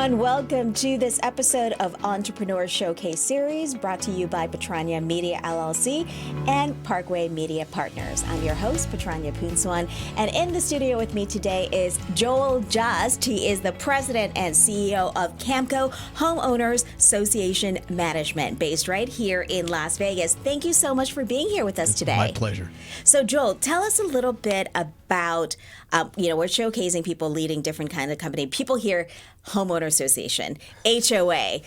everyone. Welcome to this episode of Entrepreneur Showcase Series brought to you by Patranya Media LLC and Parkway Media Partners. I'm your host, Patranya Poonswan, and in the studio with me today is Joel Just. He is the president and CEO of Camco, Homeowners Association Management, based right here in Las Vegas. Thank you so much for being here with us today. My pleasure. So, Joel, tell us a little bit about, we're showcasing people leading different kinds of company. People hear Homeowner Association, HOA.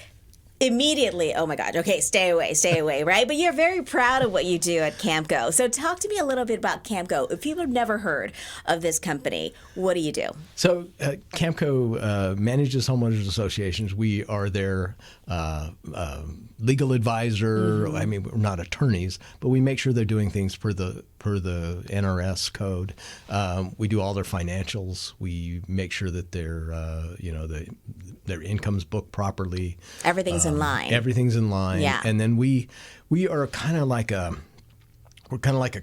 Immediately, oh my God, okay, stay away, right? But you're very proud of what you do at Camco. So talk to me a little bit about Camco. If people have never heard of this company, what do you do? So Camco manages homeowners associations. We are their legal advisor. I mean, we're not attorneys, but we make sure they're doing things per the NRS code. We do all their financials. We make sure that their income's booked properly. Everything's in line. Everything's in line. Yeah. And then we are kind of like a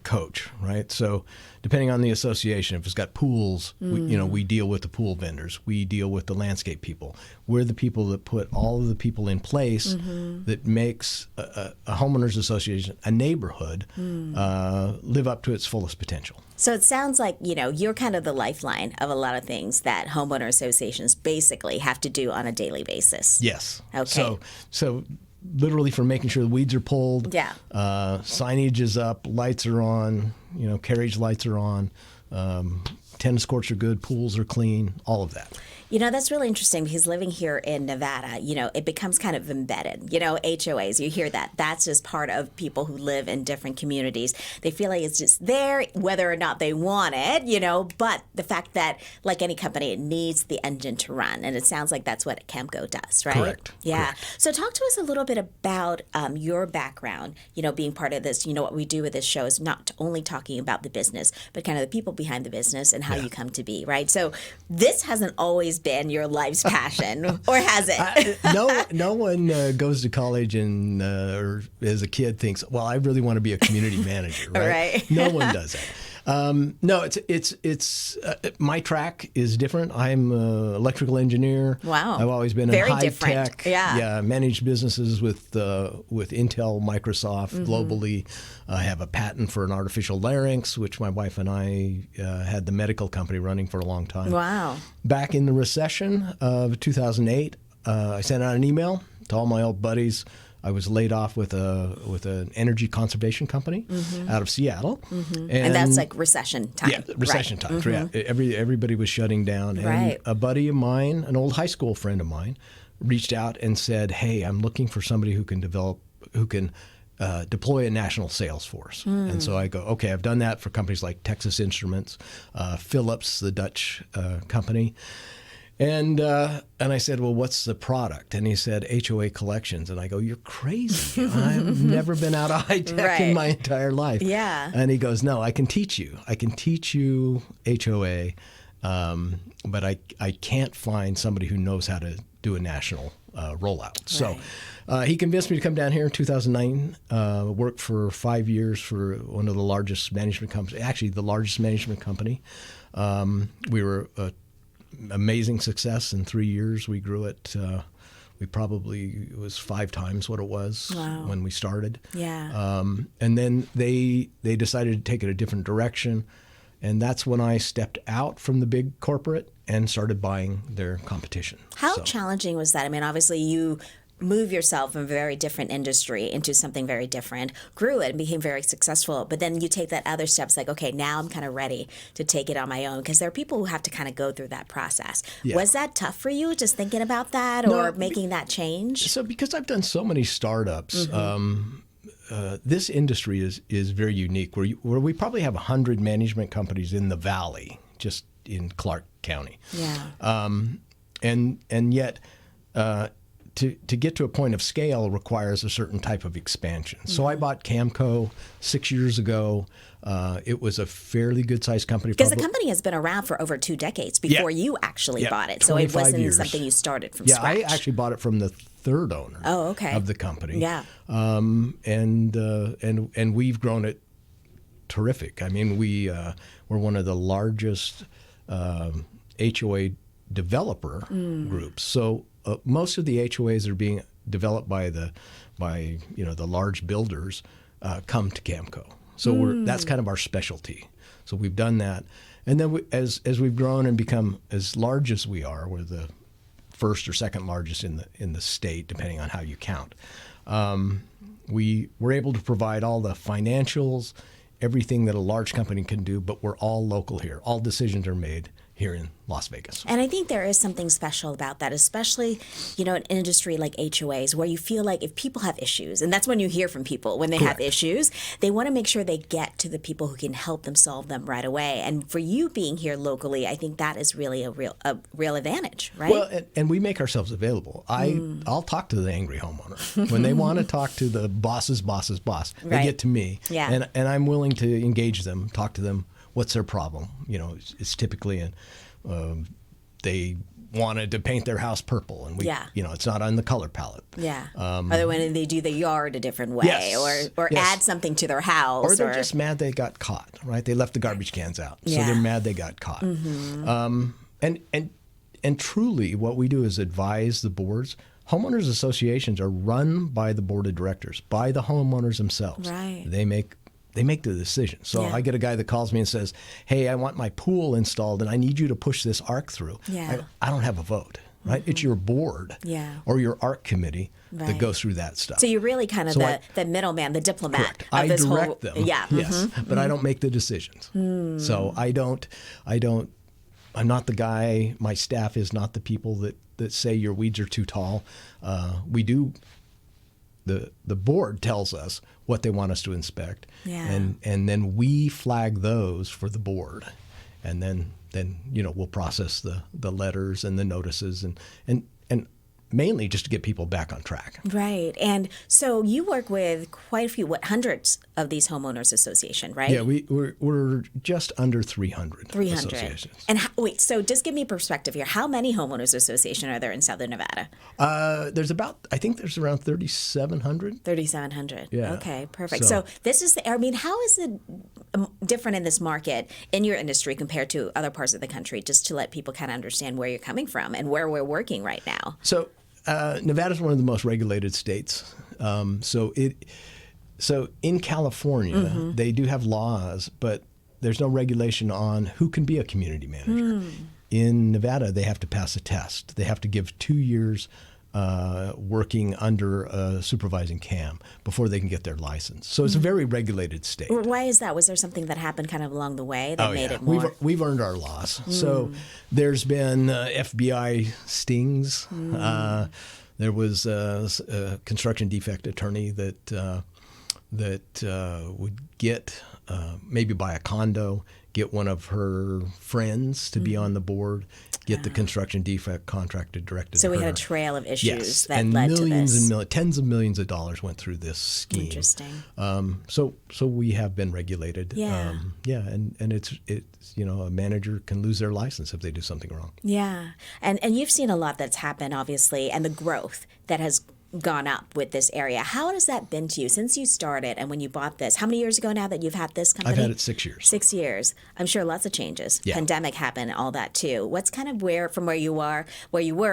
coach, right? So depending on the association, if it's got pools, we deal with the pool vendors. We deal with the landscape people. We're the people that put all of the people in place that makes a homeowners association, a neighborhood, live up to its fullest potential. So it sounds like, you're kind of the lifeline of a lot of things that homeowner associations basically have to do on a daily basis. Yes. Okay. So literally from making sure the weeds are pulled, signage is up, lights are on, carriage lights are on, tennis courts are good, pools are clean, all of that. That's really interesting because living here in Nevada, it becomes kind of embedded. HOAs, you hear that. That's just part of people who live in different communities. They feel like it's just there, whether or not they want it, but the fact that, like any company, it needs the engine to run. And it sounds like that's what Camco does, right? Correct. Yeah. Correct. So talk to us a little bit about your background, being part of this. What we do with this show is not only talking about the business, but kind of the people behind the business and how you come to be, right? So this hasn't always been your life's passion, or has it? No one goes to college and or as a kid thinks, well, I really want to be a community manager, right? Right. No one does that. No, it's my track is different. I'm an electrical engineer. Wow. I've always been Very in high different. tech. Yeah. Managed businesses with Intel, Microsoft globally. I have a patent for an artificial larynx, which my wife and I had the medical company running for a long time. Wow. Back in the recession of 2008, I sent out an email to all my old buddies. I was laid off with an energy conservation company out of Seattle, and that's like recession time. Yeah, recession times. Yeah, everybody was shutting down, and Right. a buddy of mine, an old high school friend of mine, reached out and said, "Hey, I'm looking for somebody who can deploy a national sales force." And so I go, okay, I've done that for companies like Texas Instruments, Philips, the Dutch company. And I said, well, what's the product? And he said, HOA collections. And I go, you're crazy. I've never been out of high tech in my entire life. Yeah. And he goes, no, I can teach you. I can teach you HOA, but I can't find somebody who knows how to do a national rollout. Right. So he convinced me to come down here in 2009, worked for 5 years for one of the largest management companies, actually the largest management company. We were amazing success in 3 years. We grew it. It was 5 times what it was when we started. Yeah. And then they decided to take it a different direction. And that's when I stepped out from the big corporate and started buying their competition. How challenging was that? I mean, obviously you move yourself from a very different industry into something very different, grew it and became very successful. But then you take that other steps like, okay, now I'm kind of ready to take it on my own, because there are people who have to kind of go through that process. Yeah. Was that tough for you, just thinking about that or making that change? So because I've done so many startups, this industry is very unique, where we probably have 100 management companies in the valley, just in Clark County. Yeah. And yet, to get to a point of scale requires a certain type of expansion. So I bought Camco 6 years ago. It was a fairly good-sized company. Because the company has been around for over 2 decades before you actually bought it. So it wasn't something you started from scratch. Yeah, I actually bought it from the third owner of the company. Yeah. And we've grown it terrific. I mean, we're one of the largest HOA developer groups. So most of the HOAs that are being developed by the large builders come to Camco. So that's kind of our specialty. So we've done that. And then as we've grown and become as large as we are, we're the first or second largest in the state, depending on how you count. We were able to provide all the financials, everything that a large company can do, but we're all local here. All decisions are made here in Las Vegas. And I think there is something special about that, especially, an industry like HOAs, where you feel like if people have issues, and that's when you hear from people when they have issues, they want to make sure they get to the people who can help them solve them right away. And for you being here locally, I think that is really a real advantage, right? Well, and we make ourselves available. I'll talk to the angry homeowner. When they want to talk to the boss's boss, they get to me. Yeah. And I'm willing to engage them, talk to them. What's their problem? It's typically they wanted to paint their house purple, and it's not on the color palette. Yeah. Or when they do the yard a different way, or add something to their house, or they're just mad they got caught. Right? They left the garbage cans out, so they're mad they got caught. Mm-hmm. And truly, what we do is advise the boards. Homeowners associations are run by the board of directors, by the homeowners themselves. Right. They make the decision. So I get a guy that calls me and says, hey, I want my pool installed and I need you to push this arc through. Yeah. I don't have a vote, right? It's your board or your arc committee that goes through that stuff. So you're really kind of the middleman, the diplomat correct. of this I direct them. Yeah. Yes, but I don't make the decisions. So I'm not the guy, my staff is not the people that say your weeds are too tall. The board tells us what they want us to inspect, and then we flag those for the board, and then we'll process the letters and the notices and mainly just to get people back on track. Right. And so you work with quite a few, hundreds of these homeowners association, right? Yeah, we're just under 300. 300. Associations. And so just give me perspective here. How many homeowners association are there in Southern Nevada? There's around 3,700. 3,700. Yeah. Okay, perfect. So this is how is it different in this market in your industry compared to other parts of the country, just to let people kind of understand where you're coming from and where we're working right now? So Nevada is one of the most regulated states. So in California, they do have laws, but there's no regulation on who can be a community manager. In Nevada, they have to pass a test. They have to give 2 years working under a supervising CAM before they can get their license. So it's a very regulated state. Why is that? Was there something that happened kind of along the way that made it more? We've earned our loss. So there's been FBI stings. There was a construction defect attorney that would get maybe buy a condo, get one of her friends to be on the board, get the construction defect contracted directed to her. So we had a trail of issues that and led to this. Tens of millions of dollars went through this scheme. Interesting. So we have been regulated. Yeah. And it's a manager can lose their license if they do something wrong. Yeah. And you've seen a lot that's happened, obviously, and the growth that has gone up with this area. How has that been to you since you started and when you bought this? How many years ago now that you've had this company? I've had it 6 years. 6 years. I'm sure lots of changes. Yeah. Pandemic happened, all that too. What's kind of from where you were,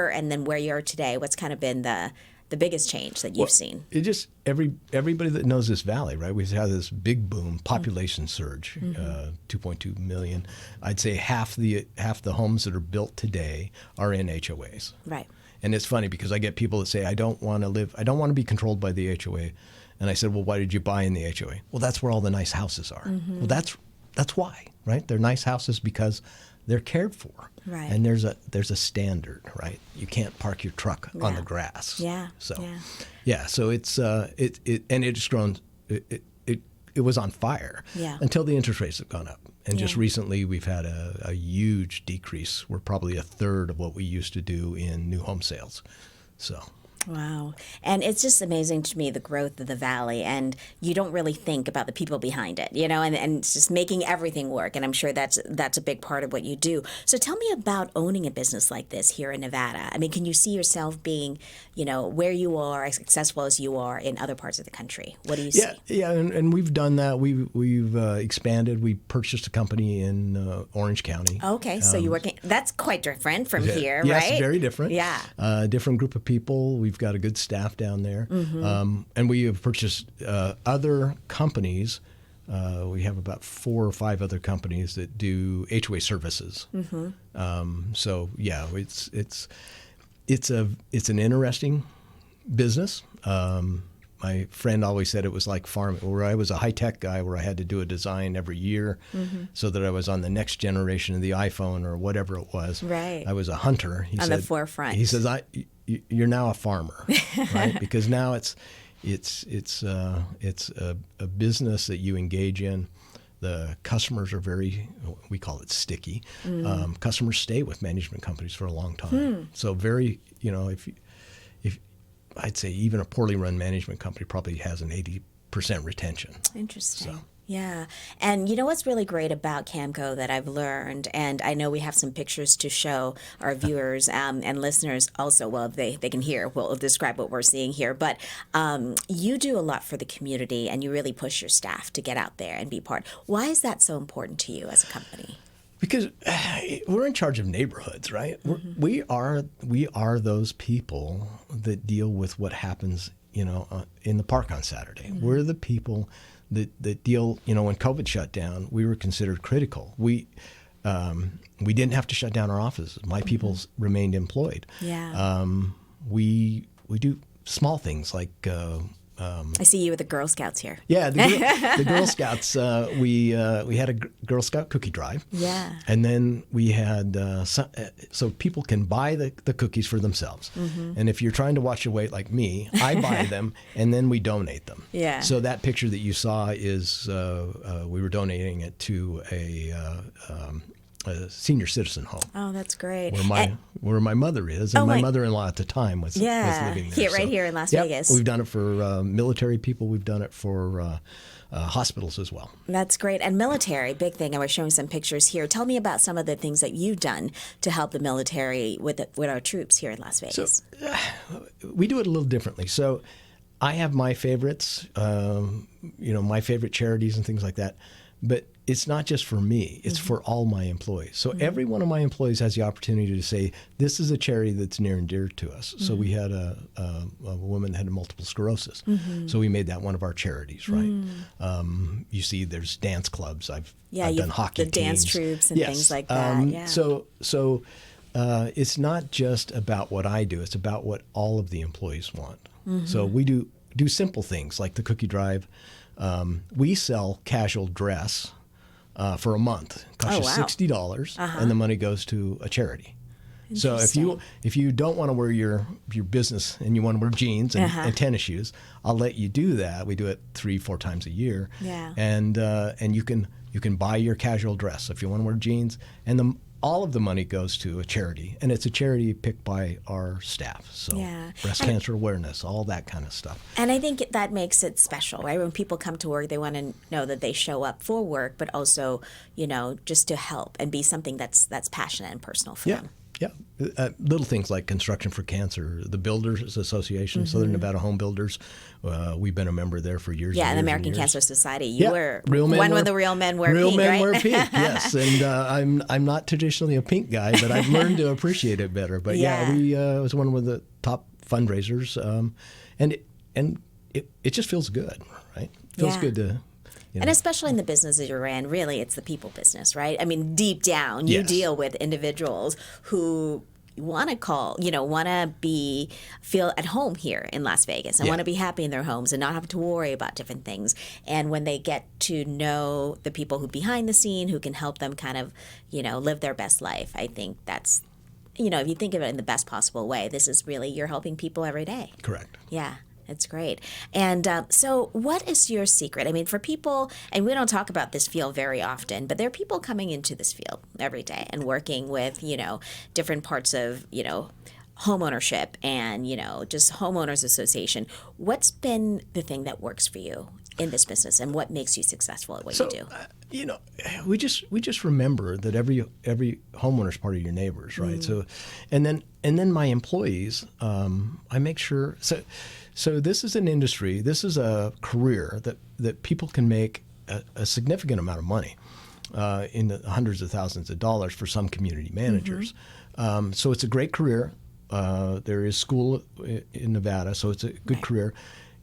and then where you are today, what's kind of been the biggest change that you've seen? It just everybody that knows this valley, right? We've had this big boom, population surge, 2.2 million. I'd say half the homes that are built today are in HOAs. Right. And it's funny because I get people that say, I don't want to be controlled by the HOA. And I said, well, why did you buy in the HOA? Well, that's where all the nice houses are. Well, that's why, right? They're nice houses because they're cared for. Right. And there's a standard, right? You can't park your truck on the grass. Yeah. So, so it's it's grown. It was on fire until the interest rates have gone up. And just recently, we've had a huge decrease. We're probably a third of what we used to do in new home sales. So. Wow. And it's just amazing to me, the growth of the Valley. And you don't really think about the people behind it, and it's just making everything work. And I'm sure that's a big part of what you do. So tell me about owning a business like this here in Nevada. I mean, can you see yourself being, where you are, as successful as you are in other parts of the country? What do you see? Yeah, and we've done that. We've expanded. We purchased a company in Orange County. Okay, so you're working. That's quite different from here, right? Yes, very different. Yeah. Different group of people. We've got a good staff down there. And we have purchased other companies. We have about 4 or 5 other companies that do HOA services. So yeah, it's an interesting business. My friend always said it was like farming, where I was a high-tech guy where I had to do a design every year so that I was on the next generation of the iPhone or whatever it was. Right. I was a hunter. He on said, the forefront. He says, you're now a farmer, right? Because now it's a business that you engage in. The customers are we call it sticky. Customers stay with management companies for a long time. So very, if I'd say even a poorly run management company probably has an 80% retention. Interesting. So. Yeah. And you know what's really great about Camco that I've learned, and I know we have some pictures to show our viewers and listeners also, well, they can hear, we'll describe what we're seeing here, but you do a lot for the community and you really push your staff to get out there and be part. Why is that so important to you as a company? Because we're in charge of neighborhoods, right? We are those people that deal with what happens, in the park on Saturday. We're the people that deal, when COVID shut down, we were considered critical. We didn't have to shut down our offices. My people remained employed. Yeah. We do small things like. I see you with the Girl Scouts here. Yeah, the Girl Scouts. We had a Girl Scout cookie drive. Yeah. And then we had so people can buy the cookies for themselves. And if you're trying to watch your weight like me, I buy them and then we donate them. Yeah. So that picture that you saw is we were donating it to a senior citizen home. Oh, that's great. Where my mother is, and my mother-in-law at the time was living there. Here in Las Vegas. We've done it for military people. We've done it for hospitals as well. That's great. And military, big thing. I was showing some pictures here. Tell me about some of the things that you've done to help the military with our troops here in Las Vegas. So, we do it a little differently. So I have my favorites, my favorite charities and things like that. But it's not just for me, it's for all my employees. So every one of my employees has the opportunity to say, this is a charity that's near and dear to us. So we had a woman that had multiple sclerosis. So we made that one of our charities, right? You see there's dance clubs. I've done hockey the dance troops and things like that. So it's not just about what I do, it's about what all of the employees want. So we do simple things like the cookie drive. We sell casual dress for a month. It costs you $60, and the money goes to a charity. So if you don't want to wear your business and you want to wear jeans and tennis shoes, I'll let you do that. We do it 3-4 times a year. Yeah. And you can buy your casual dress if you want to wear jeans, and all of the money goes to a charity, and it's a charity picked by our staff. So breast cancer awareness, all that kind of stuff. And I think that makes it special, right? When people come to work, they want to know that they show up for work, but also, just to help and be something that's passionate and personal for them. Yeah. Little things like Construction for Cancer, the Builders Association, Southern Nevada Home Builders. We've been a member there for years. Yeah, and the American years. Cancer Society. You were one with the real men wear pink, pink, right? Real men wear pink, yes. And I'm not traditionally a pink guy, but I've learned to appreciate it better. But we was one of the top fundraisers, and it just feels good, right? Feels good to. And especially in the business that you're in, really, it's the people business, right? I mean, deep down, you deal with individuals who want to feel at home here in Las Vegas and want to be happy in their homes and not have to worry about different things. And when they get to know the people who behind the scene who can help them kind of, live their best life, I think that's, if you think of it in the best possible way, this is really, you're helping people every day. Correct. Yeah. It's great. And so what is your secret? I mean, for people, and we don't talk about this field very often, but there are people coming into this field every day and working with, different parts of, homeownership and, just homeowners association, what's been the thing that works for you in this business, and what makes you successful at what you do? We just remember that every homeowner's part of your neighbors, right? So, and then my employees, I make sure. So this is an industry. This is a career that people can make a significant amount of money, in the hundreds of thousands of dollars for some community managers. So it's a great career. There is school in Nevada, so it's a good career.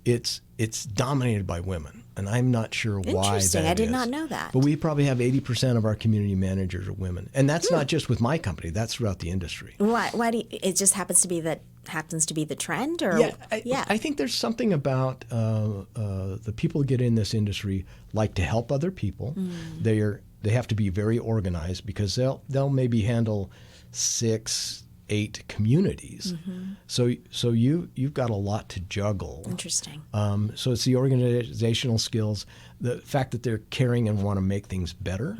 It's dominated by women, and I'm not sure why that is. Interesting. I did not know that. But we probably have 80% of our community managers are women, and that's not just with my company. That's throughout the industry. Why do you, it just happens to be the trend, or I think there's something about the people who get in this industry like to help other people. They have to be very organized because they'll maybe handle 6-8 communities. So you've got a lot to juggle. Interesting. So it's the organizational skills, the fact that they're caring and want to make things better.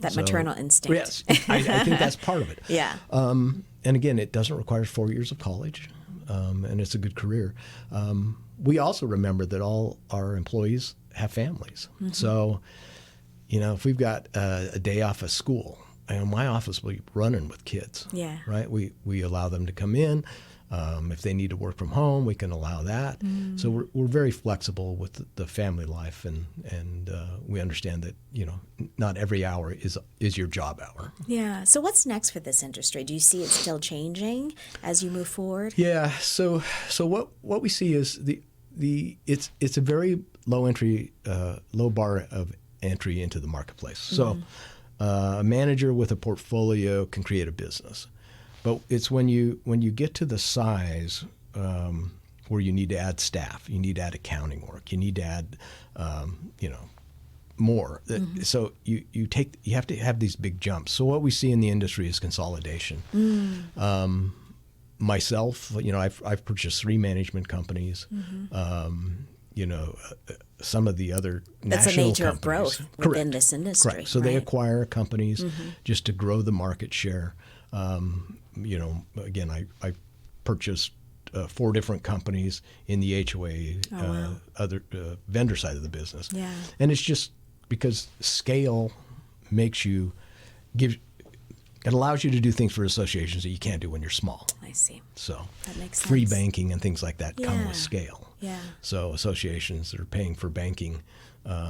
That maternal instinct. Yes, I think that's part of it. Yeah. And again, it doesn't require 4 years of college, and it's a good career. We also remember that all our employees have families. So, if we've got a day off of school, and my office will be running with kids. Yeah. Right. We allow them to come in. If they need to work from home, we can allow that. So we're very flexible with the family life, and we understand that not every hour is your job hour. Yeah. So what's next for this industry? Do you see it still changing as you move forward? Yeah. So what we see is it's a very low bar of entry into the marketplace. So. A manager with a portfolio can create a business, but it's when you get to the size where you need to add staff, you need to add accounting work, you need to add more. So you have to have these big jumps. So what we see in the industry is consolidation. Myself, I've purchased 3 management companies. Some of the other That's national a nature companies. of growth within this industry. Correct. So they acquire companies just to grow the market share. Again, I purchased 4 different companies in the HOA, other vendor side of the business. Yeah. And it's just because scale makes you it allows you to do things for associations that you can't do when you're small. I see. So that makes sense. Free banking and things like that come with scale. Yeah. So associations that are paying for banking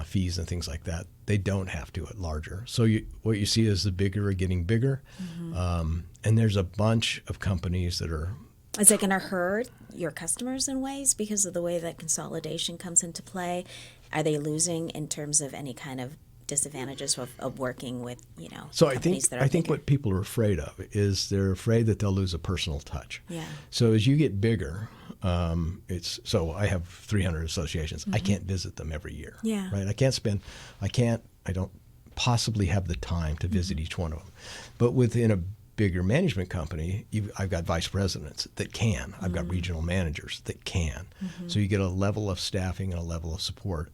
fees and things like that, they don't have to at larger. So what you see is the bigger are getting bigger, and there's a bunch of companies that are. Is it going to hurt your customers in ways because of the way that consolidation comes into play? Are they losing in terms of any kind of disadvantages of working with So companies that are I think bigger? what people are afraid of is they're afraid that they'll lose a personal touch. Yeah. So as you get bigger, I have 300 associations. I can't visit them every year. Yeah. Right. I don't possibly have the time to visit each one of them. But within a bigger management company, I've got vice presidents that can. I've got regional managers that can. So you get a level of staffing and a level of support.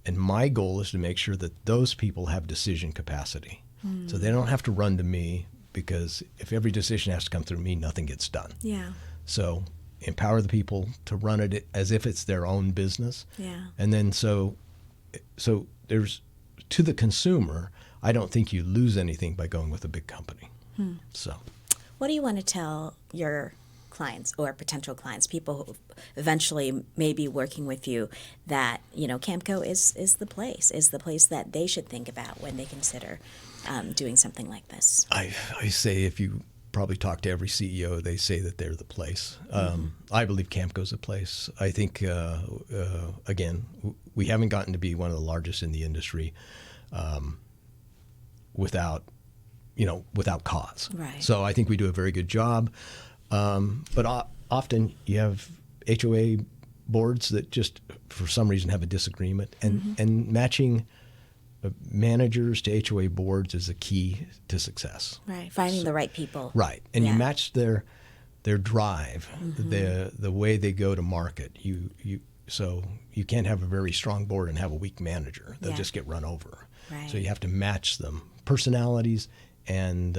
And my goal is to make sure that those people have decision capacity. So they don't have to run to me, because if every decision has to come through me, nothing gets done. Yeah. So empower the people to run it as if it's their own business. Yeah. And then so there's, to the consumer, I don't think you lose anything by going with a big company. So what do you want to tell your clients or potential clients, people who eventually may be working with you, that Camco is the place that they should think about when they consider doing something like this? I say, if you probably talk to every CEO, they say that they're the place. I believe Camco's a place. I think again, we haven't gotten to be one of the largest in the industry without cause. Right. So I think we do a very good job. But often you have HOA boards that just, for some reason, have a disagreement. And matching managers to HOA boards is a key to success. Right, finding the right people. Right, and you match their drive, the way they go to market. So you can't have a very strong board and have a weak manager. They'll just get run over. Right. So you have to match them, personalities and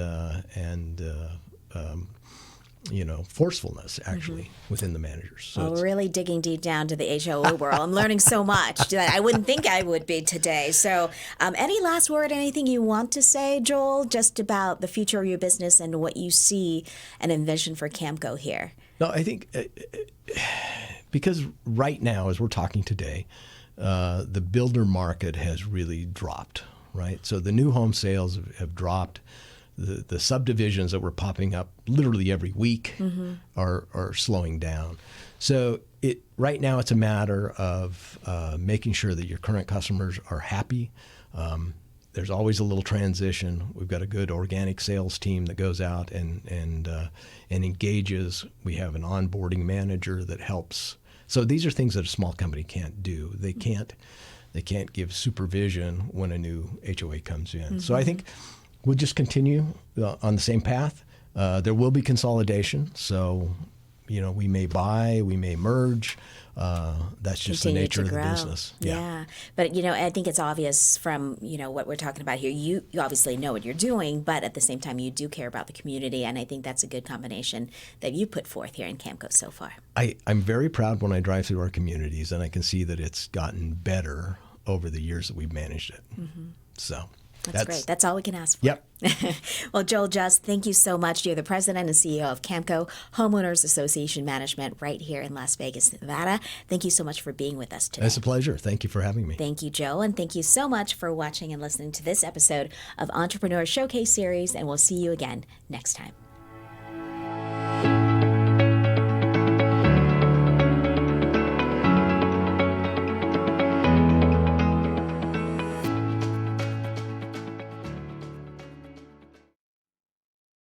forcefulness actually within the managers. So Well, really digging deep down to the HOA world. I'm learning so much that I wouldn't think I would be today. So any last word, anything you want to say, Joel, just about the future of your business and what you see and envision for Camco here? No, I think because right now, as we're talking today, the builder market has really dropped, right? So the new home sales have dropped. The subdivisions that were popping up literally every week are slowing down. So right now it's a matter of making sure that your current customers are happy. There's always a little transition. We've got a good organic sales team that goes out and engages. We have an onboarding manager that helps. So these are things that a small company can't do. They can't give supervision when a new HOA comes in. So I think we'll just continue on the same path. There will be consolidation. So, we may buy, we may merge. That's just the nature of the business. Yeah. But, I think it's obvious from, what we're talking about here. You obviously know what you're doing, but at the same time, you do care about the community. And I think that's a good combination that you put forth here in Camco so far. I'm very proud when I drive through our communities and I can see that it's gotten better over the years that we've managed it. So. That's great. That's all we can ask for. Yep. Well, Joel Just, thank you so much. You're the president and CEO of Camco, Homeowners Association Management right here in Las Vegas, Nevada. Thank you so much for being with us today. It's a pleasure. Thank you for having me. Thank you, Joel. And thank you so much for watching and listening to this episode of Entrepreneur Showcase Series. And we'll see you again next time.